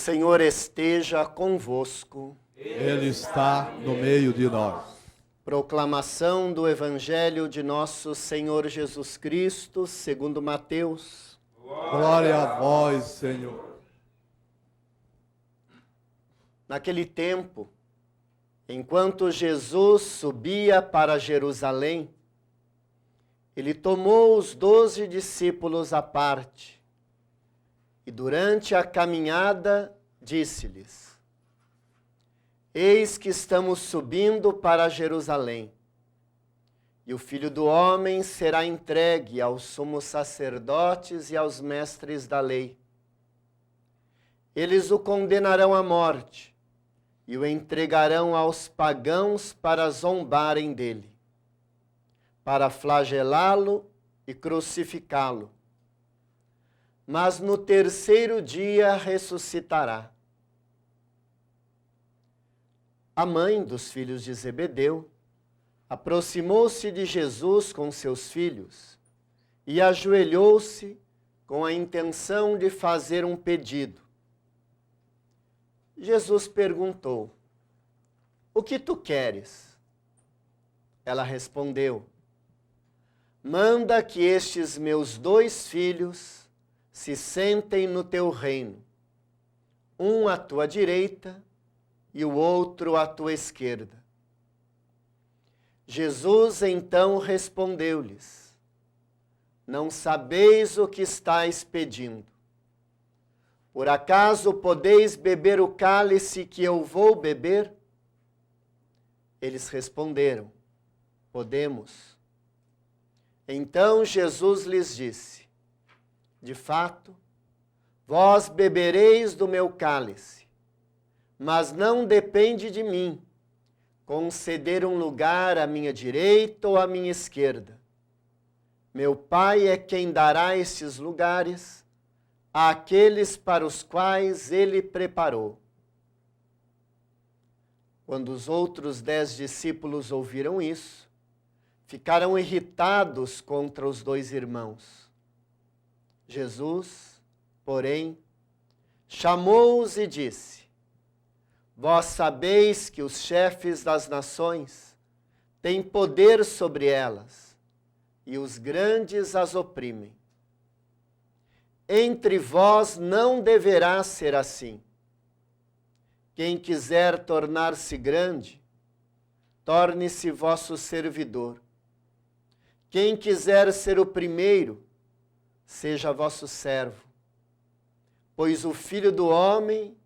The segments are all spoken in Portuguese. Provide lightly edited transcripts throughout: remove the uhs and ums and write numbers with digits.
Senhor esteja convosco. Ele está no meio de nós. Proclamação do Evangelho de nosso Senhor Jesus Cristo, segundo Mateus. Glória a vós, Senhor. Naquele tempo, enquanto Jesus subia para Jerusalém, ele tomou os 12 discípulos à parte e durante a caminhada disse-lhes: Eis que estamos subindo para Jerusalém, e o Filho do Homem será entregue aos sumos sacerdotes e aos mestres da lei. Eles o condenarão à morte e o entregarão aos pagãos para zombarem dele, para flagelá-lo e crucificá-lo. Mas no terceiro dia ressuscitará. A mãe dos filhos de Zebedeu aproximou-se de Jesus com seus filhos e ajoelhou-se com a intenção de fazer um pedido. Jesus perguntou: O que tu queres? Ela respondeu: Manda que estes meus 2 filhos se sentem no teu reino, um à tua direita e o outro à tua esquerda. Jesus então respondeu-lhes: Não sabeis o que estáis pedindo. Por acaso podeis beber o cálice que eu vou beber? Eles responderam: Podemos. Então Jesus lhes disse: De fato, vós bebereis do meu cálice, mas não depende de mim conceder um lugar à minha direita ou à minha esquerda. Meu Pai é quem dará estes lugares àqueles para os quais ele preparou. Quando os outros 10 discípulos ouviram isso, ficaram irritados contra os 2 irmãos. Jesus, porém, chamou-os e disse: Vós sabeis que os chefes das nações têm poder sobre elas, e os grandes as oprimem. Entre vós não deverá ser assim. Quem quiser tornar-se grande, torne-se vosso servidor. Quem quiser ser o primeiro, seja vosso servo. Pois o Filho do Homem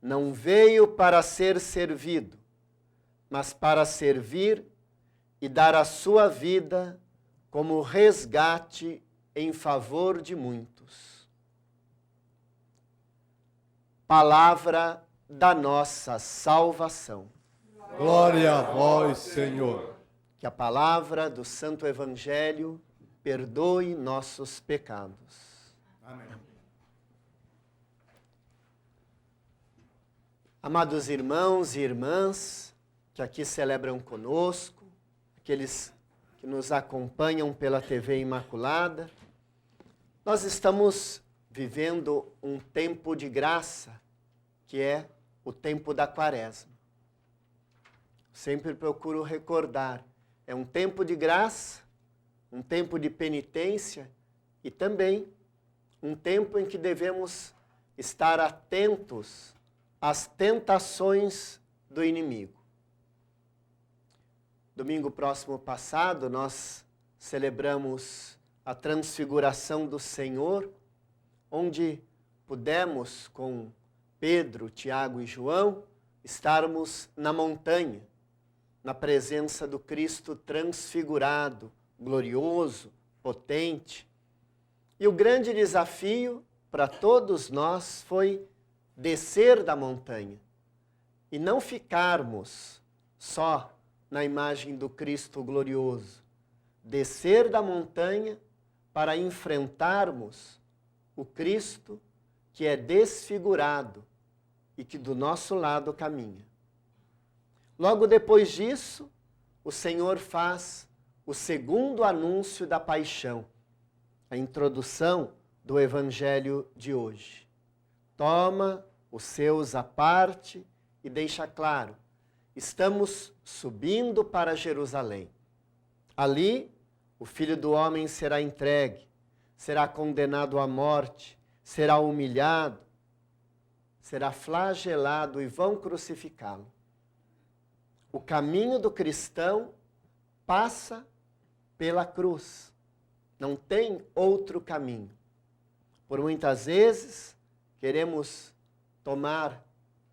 não veio para ser servido, mas para servir e dar a sua vida como resgate em favor de muitos. Palavra da nossa salvação. Glória a vós, Senhor. Que a palavra do Santo Evangelho perdoe nossos pecados. Amém. Amados irmãos e irmãs que aqui celebram conosco, aqueles que nos acompanham pela TV Imaculada, nós estamos vivendo um tempo de graça, que é o tempo da Quaresma. Sempre procuro recordar, é um tempo de graça, um tempo de penitência e também um tempo em que devemos estar atentos às tentações do inimigo. Domingo próximo passado, nós celebramos a transfiguração do Senhor, onde pudemos, com Pedro, Tiago e João, estarmos na montanha, na presença do Cristo transfigurado, glorioso, potente. E o grande desafio para todos nós foi descer da montanha e não ficarmos só na imagem do Cristo glorioso. Descer da montanha para enfrentarmos o Cristo que é desfigurado e que do nosso lado caminha. Logo depois disso, o Senhor faz o segundo anúncio da paixão, a introdução do Evangelho de hoje. Toma os seus à parte e deixa claro: estamos subindo para Jerusalém. Ali, o Filho do Homem será entregue, será condenado à morte, será humilhado, será flagelado e vão crucificá-lo. O caminho do cristão passa pela cruz. Não tem outro caminho. Por muitas vezes, queremos tomar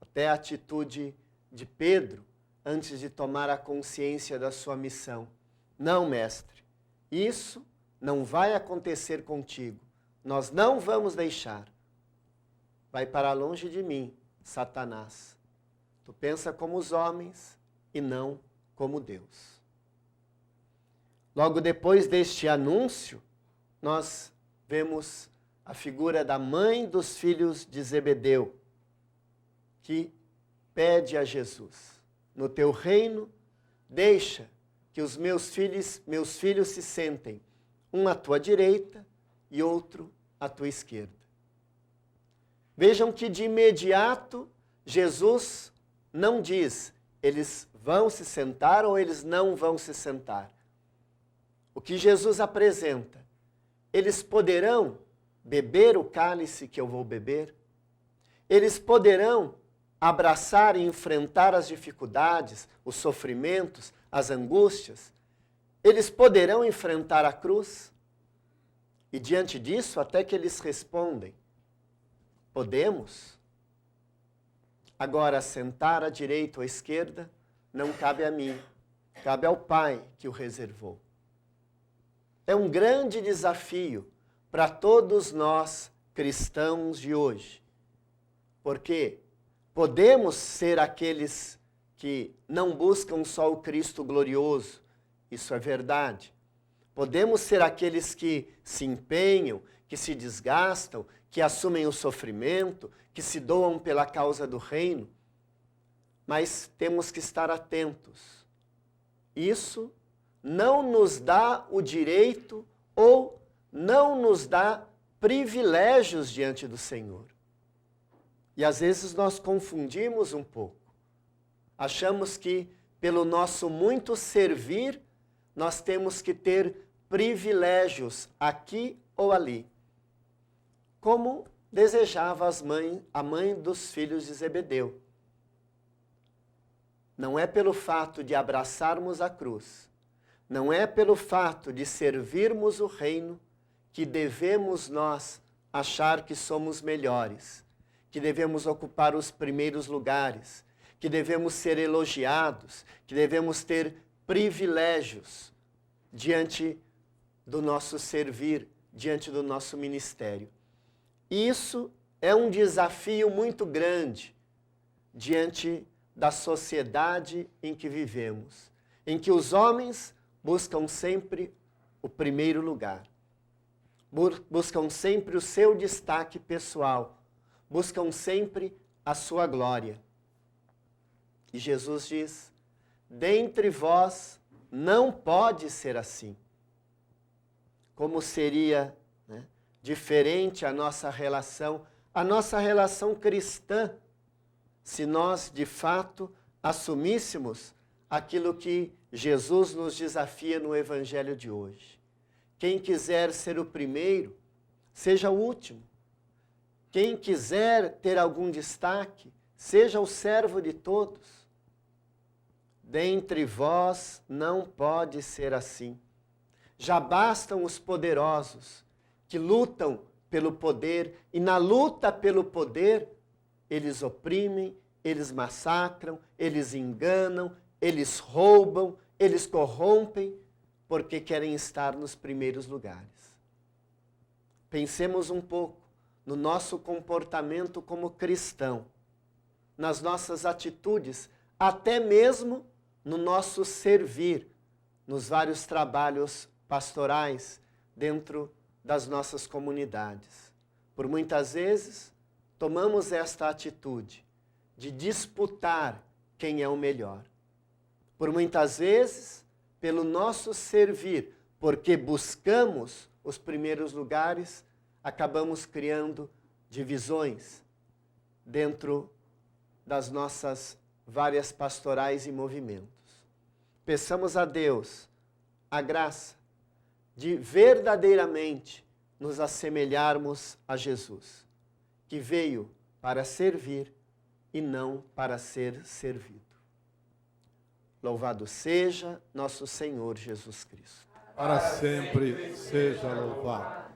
até a atitude de Pedro antes de tomar a consciência da sua missão. Não, mestre, isso não vai acontecer contigo. Nós não vamos deixar. Vai para longe de mim, Satanás. Tu pensa como os homens e não como Deus. Logo depois deste anúncio, nós vemos a figura da mãe dos filhos de Zebedeu, que pede a Jesus: no teu reino, deixa que os meus filhos se sentem, um à tua direita e outro à tua esquerda. Vejam que de imediato Jesus não diz: eles vão se sentar ou eles não vão se sentar. O que Jesus apresenta: eles poderão beber o cálice que eu vou beber? Eles poderão abraçar e enfrentar as dificuldades, os sofrimentos, as angústias? Eles poderão enfrentar a cruz? E diante disso, até que eles respondem: podemos. Agora, sentar à direita ou à esquerda não cabe a mim, cabe ao Pai que o reservou. É um grande desafio para todos nós cristãos de hoje, porque podemos ser aqueles que não buscam só o Cristo glorioso, isso é verdade. Podemos ser aqueles que se empenham, que se desgastam, que assumem o sofrimento, que se doam pela causa do reino, mas temos que estar atentos. Isso não nos dá o direito ou não nos dá privilégios diante do Senhor. E às vezes nós confundimos um pouco. Achamos que pelo nosso muito servir, nós temos que ter privilégios aqui ou ali. Como desejava a mãe dos filhos de Zebedeu. Não é pelo fato de abraçarmos a cruz, não é pelo fato de servirmos o reino que devemos nós achar que somos melhores, que devemos ocupar os primeiros lugares, que devemos ser elogiados, que devemos ter privilégios diante do nosso servir, diante do nosso ministério. Isso é um desafio muito grande diante da sociedade em que vivemos, em que os homens buscam sempre o primeiro lugar, buscam sempre o seu destaque pessoal, buscam sempre a sua glória. E Jesus diz: dentre vós não pode ser assim. Como seria, né, diferente a nossa relação cristã, se nós de fato assumíssemos aquilo que Jesus nos desafia no Evangelho de hoje. Quem quiser ser o primeiro, seja o último. Quem quiser ter algum destaque, seja o servo de todos. Dentre vós não pode ser assim. Já bastam os poderosos que lutam pelo poder, e na luta pelo poder, eles oprimem, eles massacram, eles enganam, eles roubam, eles corrompem, porque querem estar nos primeiros lugares. Pensemos um pouco no nosso comportamento como cristão, nas nossas atitudes, até mesmo no nosso servir, nos vários trabalhos pastorais dentro das nossas comunidades. Por muitas vezes, tomamos esta atitude de disputar quem é o melhor. Por muitas vezes, pelo nosso servir, porque buscamos os primeiros lugares, acabamos criando divisões, dentro das nossas várias pastorais e movimentos. Peçamos a Deus a graça de verdadeiramente nos assemelharmos a Jesus, que veio para servir e não para ser servido. Louvado seja nosso Senhor Jesus Cristo. Para sempre seja louvado.